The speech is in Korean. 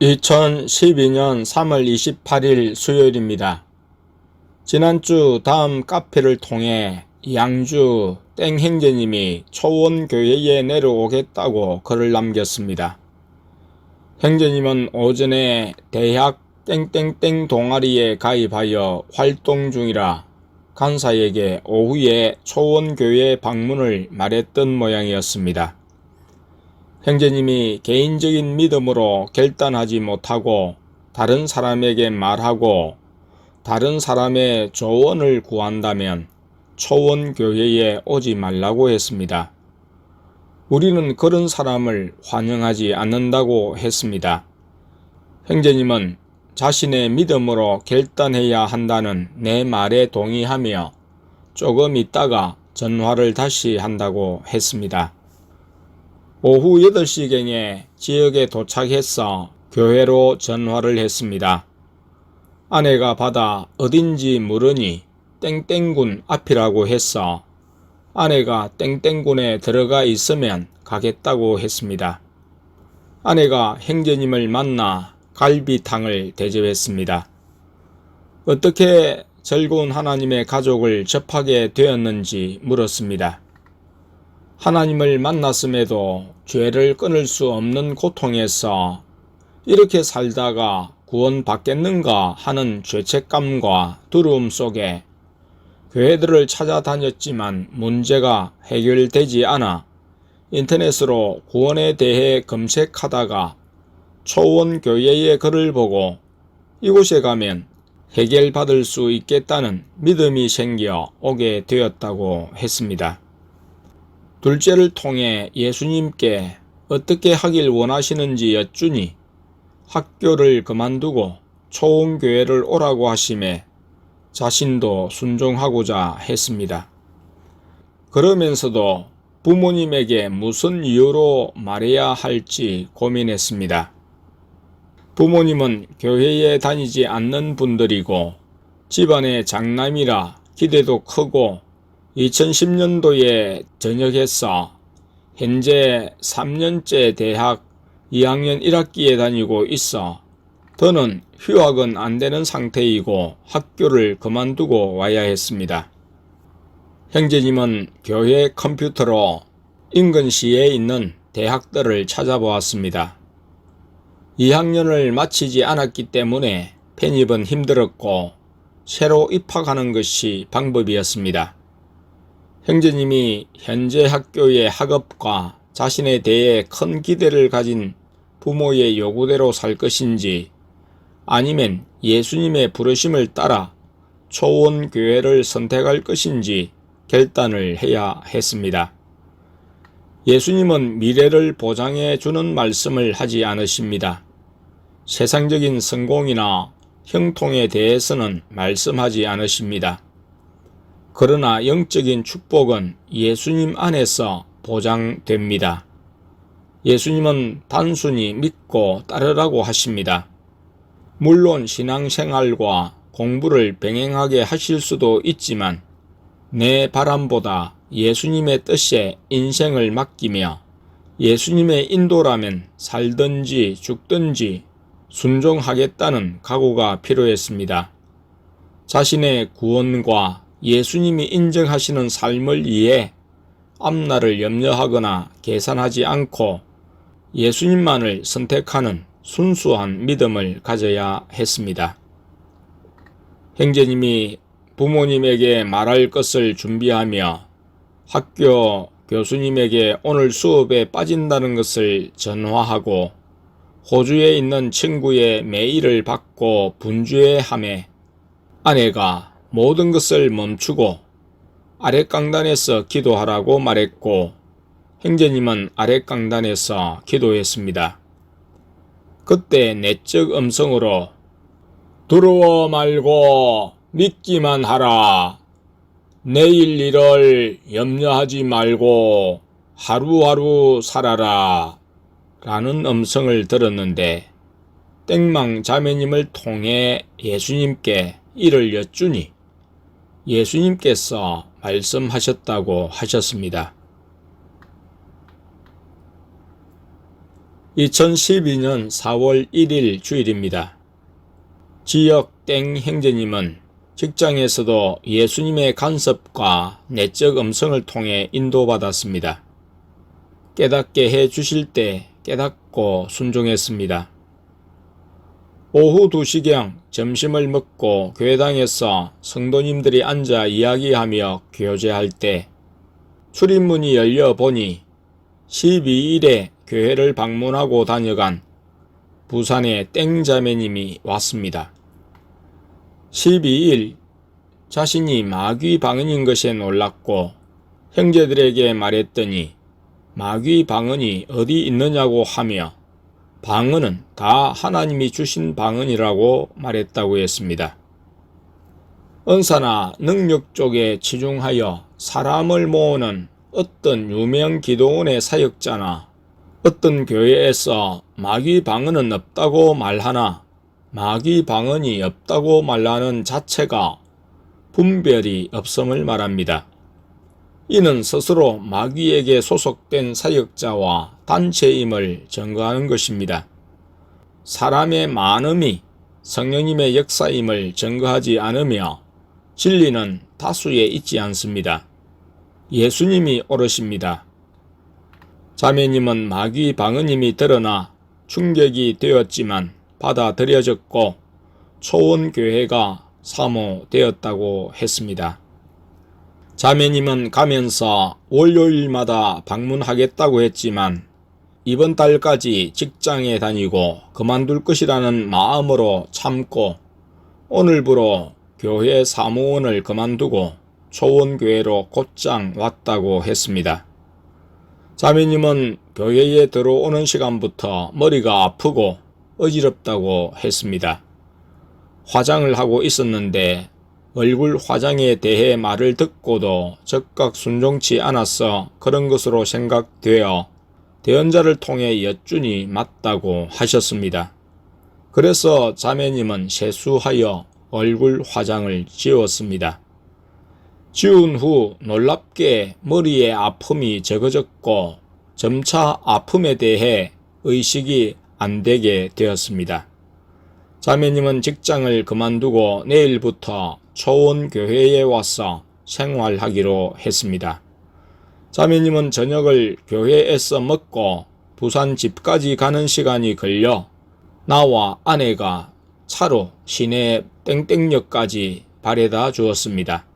2012년 3월 28일 수요일입니다. 지난주 다음 카페를 통해 양주 땡행제님이 초원교회에 내려오겠다고 글을 남겼습니다. 행제님은 오전에 대학 땡땡땡 동아리에 가입하여 활동 중이라 간사에게 오후에 초원교회 방문을 말했던 모양이었습니다. 형제님이 개인적인 믿음으로 결단하지 못하고 다른 사람에게 말하고 다른 사람의 조언을 구한다면 초원교회에 오지 말라고 했습니다. 우리는 그런 사람을 환영하지 않는다고 했습니다. 형제님은 자신의 믿음으로 결단해야 한다는 내 말에 동의하며 조금 있다가 전화를 다시 한다고 했습니다. 오후 8시경에 지역에 도착해서 교회로 전화를 했습니다. 아내가 받아 어딘지 물으니 땡땡군 앞이라고 했어. 아내가 땡땡군에 들어가 있으면 가겠다고 했습니다. 아내가 형제님을 만나 갈비탕을 대접했습니다. 어떻게 즐거운 하나님의 가족을 접하게 되었는지 물었습니다. 하나님을 만났음에도 죄를 끊을 수 없는 고통에서 이렇게 살다가 구원받겠는가 하는 죄책감과 두려움 속에 교회들을 찾아다녔지만 문제가 해결되지 않아 인터넷으로 구원에 대해 검색하다가 초원교회의 글을 보고 이곳에 가면 해결받을 수 있겠다는 믿음이 생겨 오게 되었다고 했습니다. 둘째를 통해 예수님께 어떻게 하길 원하시는지 여쭈니 학교를 그만두고 초원교회를 오라고 하심에 자신도 순종하고자 했습니다. 그러면서도 부모님에게 무슨 이유로 말해야 할지 고민했습니다. 부모님은 교회에 다니지 않는 분들이고 집안의 장남이라 기대도 크고 2010년도에 전역해서 현재 3년째 대학 2학년 1학기에 다니고 있어 더는 휴학은 안 되는 상태이고 학교를 그만두고 와야 했습니다. 형제님은 교회 컴퓨터로 인근시에 있는 대학들을 찾아보았습니다. 2학년을 마치지 않았기 때문에 편입은 힘들었고 새로 입학하는 것이 방법이었습니다. 형제님이 현재 학교의 학업과 자신에 대해 큰 기대를 가진 부모의 요구대로 살 것인지 아니면 예수님의 부르심을 따라 초원교회를 선택할 것인지 결단을 해야 했습니다. 예수님은 미래를 보장해 주는 말씀을 하지 않으십니다. 세상적인 성공이나 형통에 대해서는 말씀하지 않으십니다. 그러나 영적인 축복은 예수님 안에서 보장됩니다. 예수님은 단순히 믿고 따르라고 하십니다. 물론 신앙생활과 공부를 병행하게 하실 수도 있지만 내 바람보다 예수님의 뜻에 인생을 맡기며 예수님의 인도라면 살든지 죽든지 순종하겠다는 각오가 필요했습니다. 자신의 구원과 예수님이 인정하시는 삶을 위해 앞날을 염려하거나 계산하지 않고 예수님만을 선택하는 순수한 믿음을 가져야 했습니다. 형제님이 부모님에게 말할 것을 준비하며 학교 교수님에게 오늘 수업에 빠진다는 것을 전화하고 호주에 있는 친구의 메일을 받고 분주해하며 아내가 모든 것을 멈추고 아랫강단에서 기도하라고 말했고 형제님은 아랫강단에서 기도했습니다. 그때 내적 음성으로 두려워 말고 믿기만 하라. 내일 일을 염려하지 말고 하루하루 살아라. 라는 음성을 들었는데 땡망 자매님을 통해 예수님께 이를 여쭈니 예수님께서 말씀하셨다고 하셨습니다. 2012년 4월 1일 주일입니다. 지역 땡 형제님은 직장에서도 예수님의 간섭과 내적 음성을 통해 인도받았습니다. 깨닫게 해 주실 때 깨닫고 순종했습니다. 오후 2시경 점심을 먹고 교회당에서 성도님들이 앉아 이야기하며 교제할 때 출입문이 열려 보니 12일에 교회를 방문하고 다녀간 부산의 땡자매님이 왔습니다. 12일 자신이 마귀 방언인 것에 놀랐고 형제들에게 말했더니 마귀 방언이 어디 있느냐고 하며 방언은 다 하나님이 주신 방언이라고 말했다고 했습니다. 은사나 능력 쪽에 치중하여 사람을 모으는 어떤 유명 기도원의 사역자나 어떤 교회에서 마귀 방언은 없다고 말하나 마귀 방언이 없다고 말하는 자체가 분별이 없음을 말합니다. 이는 스스로 마귀에게 소속된 사역자와 단체임을 증거하는 것입니다. 사람의 많음이 성령님의 역사임을 증거하지 않으며 진리는 다수에 있지 않습니다. 예수님이 오르십니다. 자매님은 마귀 방언임이 드러나 충격이 되었지만 받아들여졌고 초원교회가 사모되었다고 했습니다. 자매님은 가면서 월요일마다 방문하겠다고 했지만 이번 달까지 직장에 다니고 그만둘 것이라는 마음으로 참고 오늘부로 교회 사무원을 그만두고 초원교회로 곧장 왔다고 했습니다. 자매님은 교회에 들어오는 시간부터 머리가 아프고 어지럽다고 했습니다. 화장을 하고 있었는데 얼굴 화장에 대해 말을 듣고도 즉각 순종치 않아서 그런 것으로 생각되어 대언자를 통해 여쭈니 맞다고 하셨습니다. 그래서 자매님은 세수하여 얼굴 화장을 지웠습니다. 지운 후 놀랍게 머리에 아픔이 적어졌고 점차 아픔에 대해 의식이 안 되게 되었습니다. 자매님은 직장을 그만두고 내일부터 초원교회에 와서 생활하기로 했습니다. 자매님은 저녁을 교회에서 먹고 부산 집까지 가는 시간이 걸려 나와 아내가 차로 시내 땡땡역까지 바래다 주었습니다.